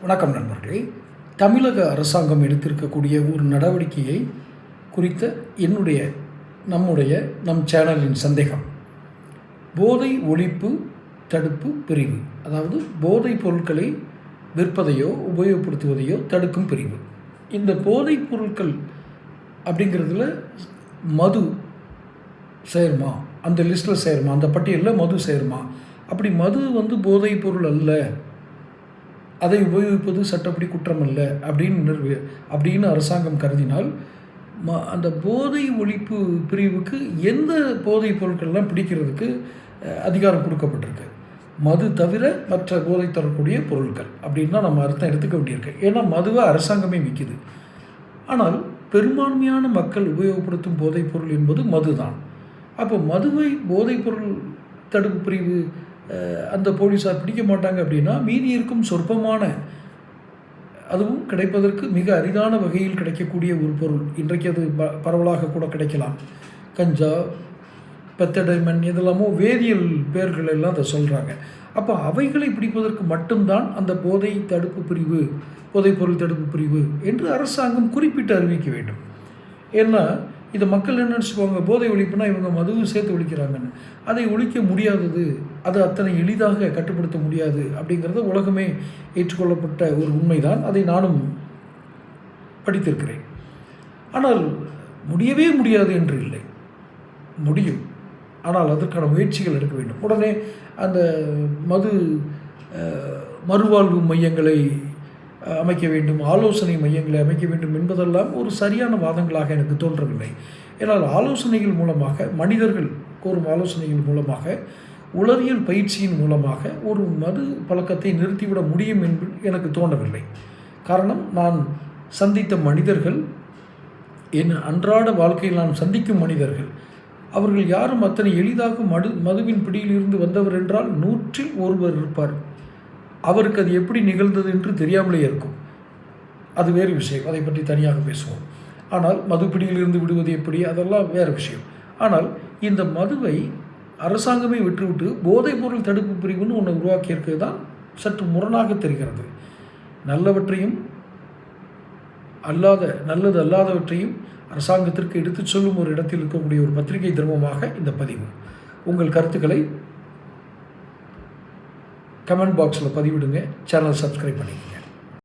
வணக்கம் நண்பர்களே. தமிழக அரசாங்கம் எடுத்திருக்கக்கூடிய ஒரு நடவடிக்கையை குறித்த நம் சேனலின் சந்தேகம். போதை ஒழிப்பு தடுப்பு பிரிவு, அதாவது போதைப் பொருட்களை விற்பதையோ உபயோகப்படுத்துவதையோ தடுக்கும் பிரிவு. இந்த போதைப் பொருட்கள் அப்படிங்கிறதுல மது சேருமா, அந்த லிஸ்ட்டில் சேருமா, அந்த பட்டியலில் மது சேருமா? அப்படி மது போதைப் பொருள் அல்ல, அதை உபயோகிப்பது சட்டப்படி குற்றம் அல்ல அப்படின்னு அரசாங்கம் கருதினால், அந்த போதை ஒழிப்பு பிரிவுக்கு எந்த போதைப் பொருட்கள்லாம் பிடிக்கிறதுக்கு அதிகாரம் கொடுக்கப்பட்டிருக்கு? மது தவிர மற்ற போதை தரக்கூடிய பொருட்கள் அப்படின்னு தான் நம்ம அர்த்தம் எடுத்துக்க வேண்டியிருக்கு. ஏன்னா மதுவை அரசாங்கமே விற்கிது. ஆனால் பெரும்பான்மையான மக்கள் உபயோகப்படுத்தும் போதைப் பொருள் என்பது மது தான். அப்போ மதுவை போதைப் பொருள் தடுப்பு பிரிவு அந்த போலீஸார் பிடிக்க மாட்டாங்க அப்படின்னா, மீதி இருக்கும் சொற்பமான, அதுவும் கிடைப்பதற்கு மிக அரிதான வகையில் கிடைக்கக்கூடிய ஒரு பொருள், இன்றைக்கு அது பரவலாக கூட கிடைக்கலாம், கஞ்சா, பெத்தடைமன், இதெல்லாமோ வேதியியல் பேர்கள் எல்லாம் அதை சொல்கிறாங்க. அப்போ அவைகளை பிடிப்பதற்கு மட்டும்தான் அந்த போதைப்பொருள் தடுப்பு பிரிவு என்று அரசாங்கம் குறிப்பிட்டு அறிவிக்க வேண்டும். ஏன்னா இதை மக்கள் என்ன நினச்சிக்குவாங்க, போதை ஒழிப்புனா இவங்க மதுவும் சேர்த்து ஒழிக்கிறாங்கன்னு. அதை ஒழிக்க முடியாதது, அது அத்தனை எளிதாக கட்டுப்படுத்த முடியாது அப்படிங்கிறத உலகமே ஏற்றுக்கொள்ளப்பட்ட ஒரு உண்மைதான். அதை நானும் படித்திருக்கிறேன். ஆனால் முடியவே முடியாது என்று இல்லை, முடியும். ஆனால் அதற்கான முயற்சிகள் எடுக்க வேண்டும். உடனே அந்த மறுவாழ்வு மையங்களை அமைக்க வேண்டும், ஆலோசனை மையங்களை அமைக்க வேண்டும் என்பதெல்லாம் ஒரு சரியான வாதங்களாக எனக்கு தோன்றவில்லை. ஏன்னால் ஆலோசனைகள் மூலமாக, மனிதர்கள் கோரும் ஆலோசனைகள் மூலமாக, உளவியல் பயிற்சியின் மூலமாக ஒரு மது பழக்கத்தை நிறுத்திவிட முடியும் என்று எனக்கு தோன்றவில்லை. காரணம், நான் சந்தித்த மனிதர்கள், என் அன்றாட வாழ்க்கையில் நான் சந்திக்கும் மனிதர்கள், அவர்கள் யாரும் அத்தனை எளிதாக மதுவின் பிடியிலிருந்து வந்தவர் என்றால் 100-ல் ஒருவர் இருப்பார். அவருக்கு அது எப்படி நிகழ்ந்தது என்று தெரியாமலே இருக்கும். அது வேறு விஷயம், அதை பற்றி தனியாக பேசுவோம். ஆனால் மதுப்பிடியிலிருந்து விடுவது எப்படி, அதெல்லாம் வேறு விஷயம். ஆனால் இந்த மதுவை அரசாங்கமே விட்டுவிட்டு போதைப் பொருள் தடுப்பு பிரிவுன்னு ஒன்று உருவாக்கியிருக்கிறது தான் சற்று முரணாக தெரிகிறது. நல்லது அல்லாதவற்றையும் அரசாங்கத்திற்கு எடுத்துச் சொல்லும் ஒரு இடத்தில் இருக்கக்கூடிய ஒரு பத்திரிகை தர்மமாக இந்த பதிவு. உங்கள் கருத்துக்களை கமெண்ட் பாக்ஸில் பதிவிடுங்க. சேனல் சப்ஸ்கிரைப் பண்ணிக்கோங்க.